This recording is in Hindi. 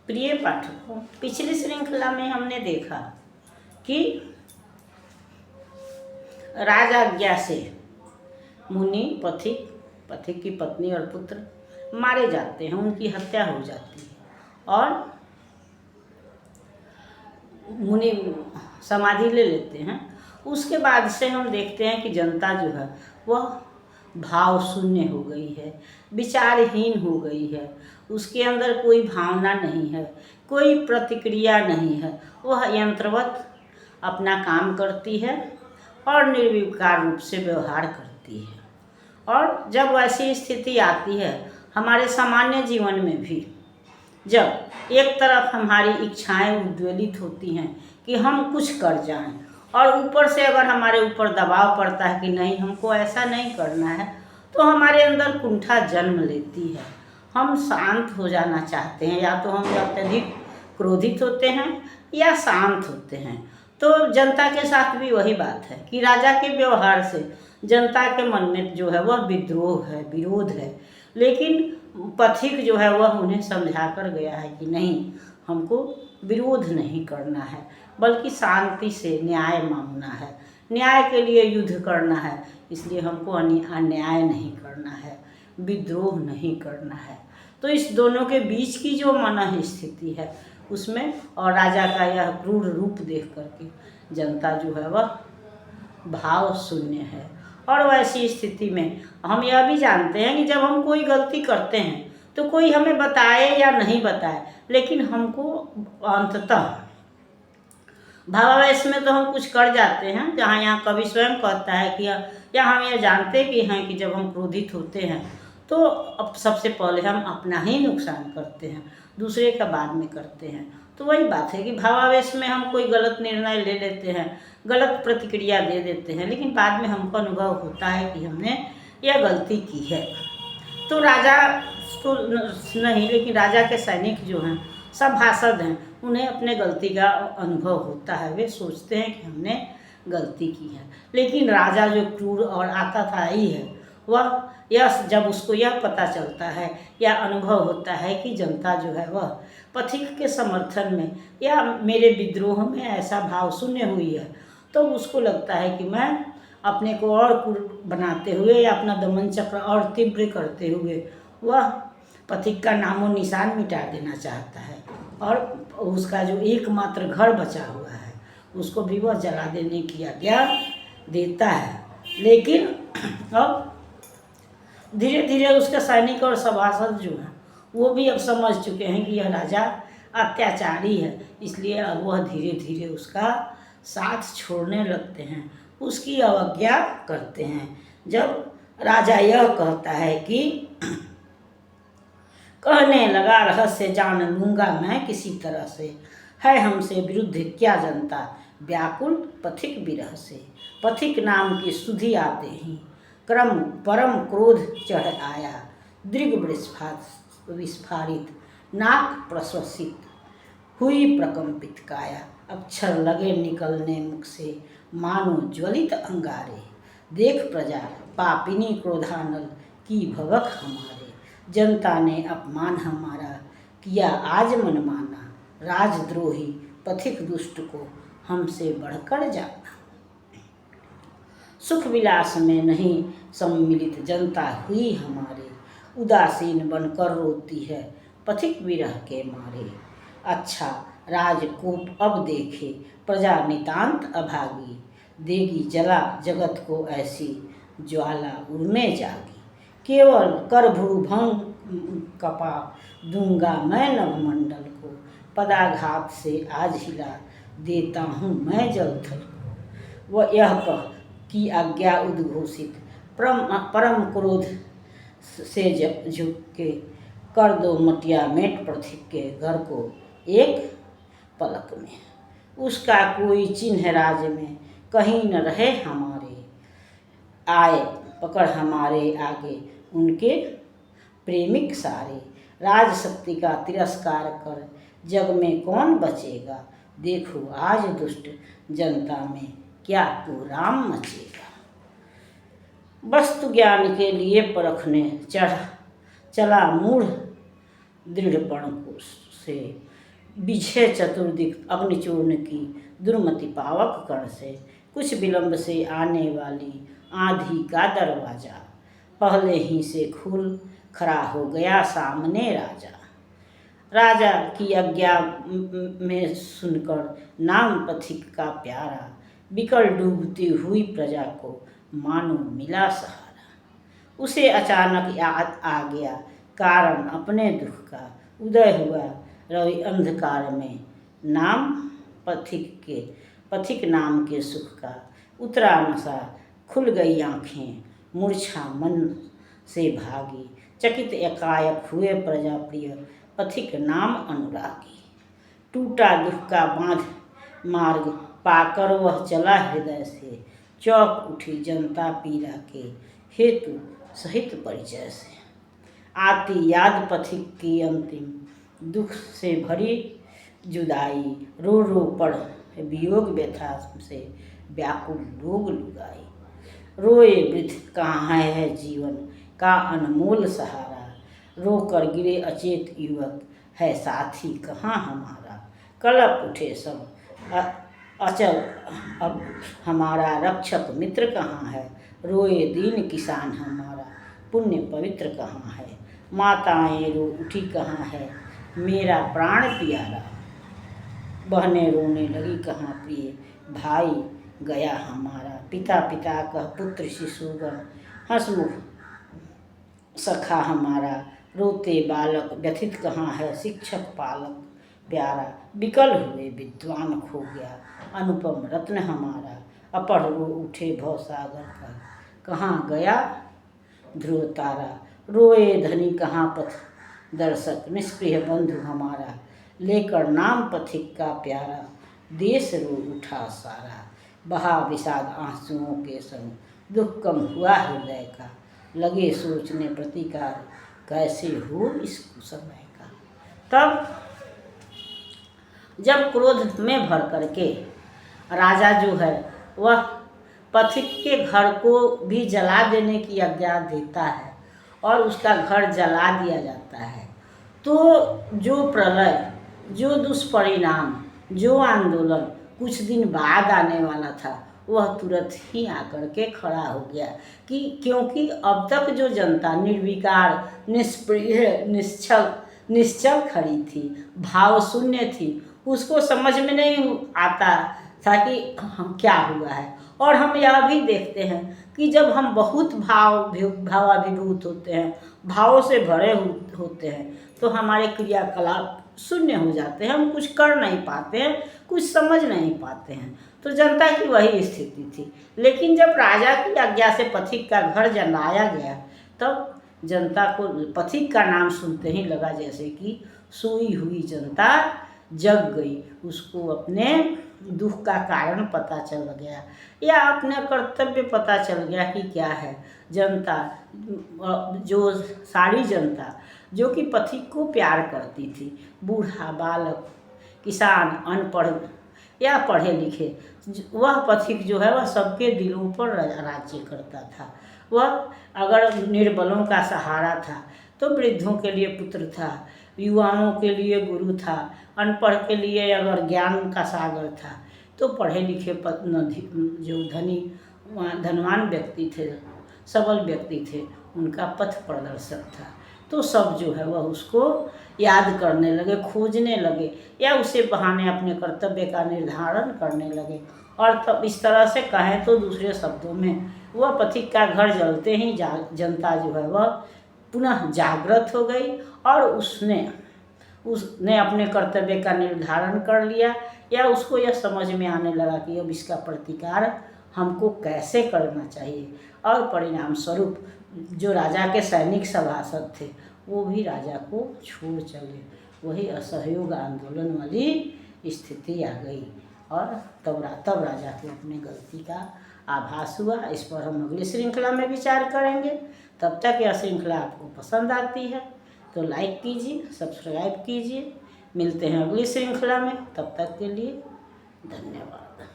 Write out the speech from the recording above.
प्रिय पाठकों, पिछली श्रृंखला में हमने देखा कि राजाज्ञा से मुनि पथिक की पत्नी और पुत्र मारे जाते हैं, उनकी हत्या हो जाती है और मुनि समाधि ले लेते हैं। उसके बाद से हम देखते हैं कि जनता जो है वह भाव शून्य हो गई है, विचारहीन हो गई है, उसके अंदर कोई भावना नहीं है, कोई प्रतिक्रिया नहीं है। वह यंत्रवत अपना काम करती है और निर्विकार रूप से व्यवहार करती है। और जब वैसी स्थिति आती है हमारे सामान्य जीवन में भी, जब एक तरफ हमारी इच्छाएं उद्वेलित होती हैं कि हम कुछ कर जाएं, और ऊपर से अगर हमारे ऊपर दबाव पड़ता है कि नहीं, हमको ऐसा नहीं करना है, तो हमारे अंदर कुंठा जन्म लेती है। हम शांत हो जाना चाहते हैं, या तो हम अत्यधिक क्रोधित होते हैं या शांत होते हैं। तो जनता के साथ भी वही बात है कि राजा के व्यवहार से जनता के मन में जो है वह विद्रोह है, विरोध है। लेकिन पथिक जो है वह उन्हें समझा कर गया है कि नहीं, हमको विरोध नहीं करना है, बल्कि शांति से न्याय मांगना है, न्याय के लिए युद्ध करना है। इसलिए हमको अन्याय नहीं करना है, विद्रोह नहीं करना है। तो इस दोनों के बीच की जो मन स्थिति है उसमें, और राजा का यह क्रूर रूप देख करके जनता जो है वह भाव शून्य है। और वैसी स्थिति में हम यह भी जानते हैं कि जब हम कोई गलती करते हैं तो कोई हमें बताए या नहीं बताए, लेकिन हमको अंततः भावावेश में तो हम कुछ कर जाते हैं। जहाँ यहाँ कवि स्वयं कहता है कि या हम यह जानते भी हैं कि जब हम क्रोधित होते हैं तो अब सबसे पहले हम अपना ही नुकसान करते हैं, दूसरे का बाद में करते हैं। तो वही बात है कि भावावेश में हम कोई गलत निर्णय ले लेते हैं, गलत प्रतिक्रिया दे देते हैं, लेकिन बाद में हमको अनुभव होता है कि हमने यह गलती की है। तो राजा तो नहीं, लेकिन राजा के सैनिक जो हैं, सभासद हैं, उन्हें अपने गलती का अनुभव होता है। वे सोचते हैं कि हमने गलती की है। लेकिन राजा जो क्रूर और आताताई है, वह जब उसको यह पता चलता है या अनुभव होता है कि जनता जो है वह पथिक के समर्थन में या मेरे विद्रोह में ऐसा भाव शून्य हुई है, तो उसको लगता है कि मैं अपने को और क्रूर बनाते हुए या अपना दमन चक्र और तीव्र करते हुए वह पथिक का नामो निशान मिटा देना चाहता है, और उसका जो एकमात्र घर बचा हुआ है उसको भी वह जला देने की आज्ञा देता है। लेकिन अब धीरे धीरे उसके सैनिक और सभासद जो हैं वो भी अब समझ चुके हैं कि यह राजा अत्याचारी है, इसलिए अब वह धीरे धीरे उसका साथ छोड़ने लगते हैं, उसकी अवज्ञा करते हैं। जब राजा यह कहता है कि कहने लगा, रहस्य जान लूँगा मैं किसी तरह से, है हमसे विरुद्ध क्या जनता व्याकुल पथिक विरह से। पथिक नाम की सुधि आते ही क्रम परम क्रोध चढ़ आया, दृग विस्फारित नाक प्रश्वसित हुई प्रकंपित काया। अक्षर लगे निकलने मुख से मानो ज्वलित अंगारे, देख प्रजा पापिनी क्रोधानल की भवक हमारे। जनता ने अपमान हमारा किया आज मनमाना, राजद्रोही पथिक दुष्ट को हमसे बढ़कर जाना। सुख विलास में नहीं सम्मिलित जनता हुई हमारे, उदासीन बनकर रोती है पथिक विरह के मारे। अच्छा राजकोप अब देखे प्रजा नितांत अभागी, देगी जला जगत को ऐसी ज्वाला उर्मे जागी। केवल कर भ्रूभंग कपा दूंगा मैं नभमंडल को, पदाघात से आज हिला देता हूँ मैं जलथल को। वह यह कह की आज्ञा उद्घोषित परम क्रोध से झुक के कर दो मटिया मेट पथिक के घर को एक पलक में। उसका कोई चिन्ह राज में कहीं न रहे हमारे, आए पकड़ हमारे आगे उनके प्रेमिक सारे। राज शक्ति का तिरस्कार कर जग में कौन बचेगा, देखो आज दुष्ट जनता में क्या कोहराम मचेगा। वस्तु ज्ञान के लिए परखने चला मूढ़ दृढ़पण से, बिझे चतुर्दिक अग्निचूर्ण की दुर्मति पावक कण से, कुछ विलंब से आने वाली आंधी का दरवाजा, पहले ही से खुल खड़ा हो गया सामने राजा। राजा की आज्ञा में सुनकर नाम पथिक का प्यारा, बिकल डूबती हुई प्रजा को मानो मिला सहारा। उसे अचानक याद आ गया कारण अपने दुख का, उदय हुआ रवि अंधकार में नाम पथिक नाम के सुख का। उतरा नशा, खुल गई आँखें, मूर्छा मन से भागी, चकित एकाएक हुए प्रजा प्रिय पथिक नाम अनुरागी। टूटा दुख का बांध मार्ग पाकर वह चला हृदय से, चौंक उठी जनता पीड़ा के हेतु सहित परिचय से। आती याद पथिक की अंतिम दुख से भरी जुदाई, रो रो पड़ वियोग व्यथा से व्याकुल लोग लुगाई। रोए वृद्ध कहाँ है जीवन का अनमोल सहारा, रो कर गिरे अचेत युवक है साथी कहाँ हमारा। कलप उठे सब अचल अब हमारा रक्षक मित्र कहाँ है, रोए दीन किसान हमारा पुण्य पवित्र कहाँ है। माताएं रो उठी कहाँ है मेरा प्राण प्यारा, बहनें रोने लगी कहाँ प्रिय भाई गया हमारा। पिता पिता कह पुत्र शिशुगण हंसमुख सखा हमारा, रोते बालक व्यथित कहाँ है शिक्षक पालक प्यारा। विकल हुए विद्वान खो गया अनुपम रत्न हमारा, अपढ़ रो उठे भवसागर का कहाँ गया ध्रुव तारा। रोए धनी कहाँ पथ दर्शक निष्प्रिय बंधु हमारा, लेकर नाम पथिक का प्यारा देश रो उठा सारा। बहा विषाद आंसुओं के संग दुख कम हुआ हृदय का, लगे सोचने प्रतिकार कैसे हो इस समय का। तब जब क्रोध में भर करके राजा जो है वह पथिक के घर को भी जला देने की आज्ञा देता है और उसका घर जला दिया जाता है, तो जो प्रलय, जो दुष्परिणाम, जो आंदोलन कुछ दिन बाद आने वाला था वह तुरंत ही आकर के खड़ा हो गया कि क्योंकि अब तक जो जनता निर्विकार निष्प्रिय निश्चल खड़ी थी, भाव शून्य थी, उसको समझ में नहीं आता था कि हम क्या हुआ है। और हम यह भी देखते हैं कि जब हम बहुत भावाभिभूत होते हैं, भावों से भरे होते हैं, तो हमारे क्रियाकलाप शून्य हो जाते हैं, हम कुछ कर नहीं पाते हैं, कुछ समझ नहीं पाते हैं। तो जनता की वही स्थिति थी। लेकिन जब राजा की आज्ञा से पथिक का घर जलाया गया तब जनता को पथिक का नाम सुनते ही लगा जैसे कि सोई हुई जनता जग गई, उसको अपने दुख का कारण पता चल गया या अपने कर्तव्य पता चल गया कि क्या है। जनता जो सारी जनता जो कि पथिक को प्यार करती थी, बूढ़ा बालक किसान अनपढ़ या पढ़े लिखे, वह पथिक जो है वह सबके दिलों पर राज्य करता था। वह अगर निर्बलों का सहारा था तो वृद्धों के लिए पुत्र था, युवाओं के लिए गुरु था, अनपढ़ के लिए अगर ज्ञान का सागर था, तो पढ़े लिखे जो धनवान व्यक्ति थे, सबल व्यक्ति थे, उनका पथ प्रदर्शक था। तो सब जो है वह उसको याद करने लगे, खोजने लगे या उसे बहाने अपने कर्तव्य का निर्धारण करने लगे। और तब इस तरह से कहें तो दूसरे शब्दों में वह पथिक का घर जलते ही जनता जो है वह पुनः जागृत हो गई और उसने अपने कर्तव्य का निर्धारण कर लिया या उसको यह समझ में आने लगा कि अब इसका प्रतिकार हमको कैसे करना चाहिए। और परिणाम स्वरूप जो राजा के सैनिक सभासद थे वो भी राजा को छोड़ चले, वही असहयोग आंदोलन वाली स्थिति आ गई और तब राजा को अपने गलती का आभास हुआ। इस पर हम अगली श्रृंखला में विचार करेंगे। तब तक यह श्रृंखला आपको पसंद आती है तो लाइक कीजिए, सब्सक्राइब कीजिए। मिलते हैं अगली श्रृंखला में, तब तक के लिए धन्यवाद।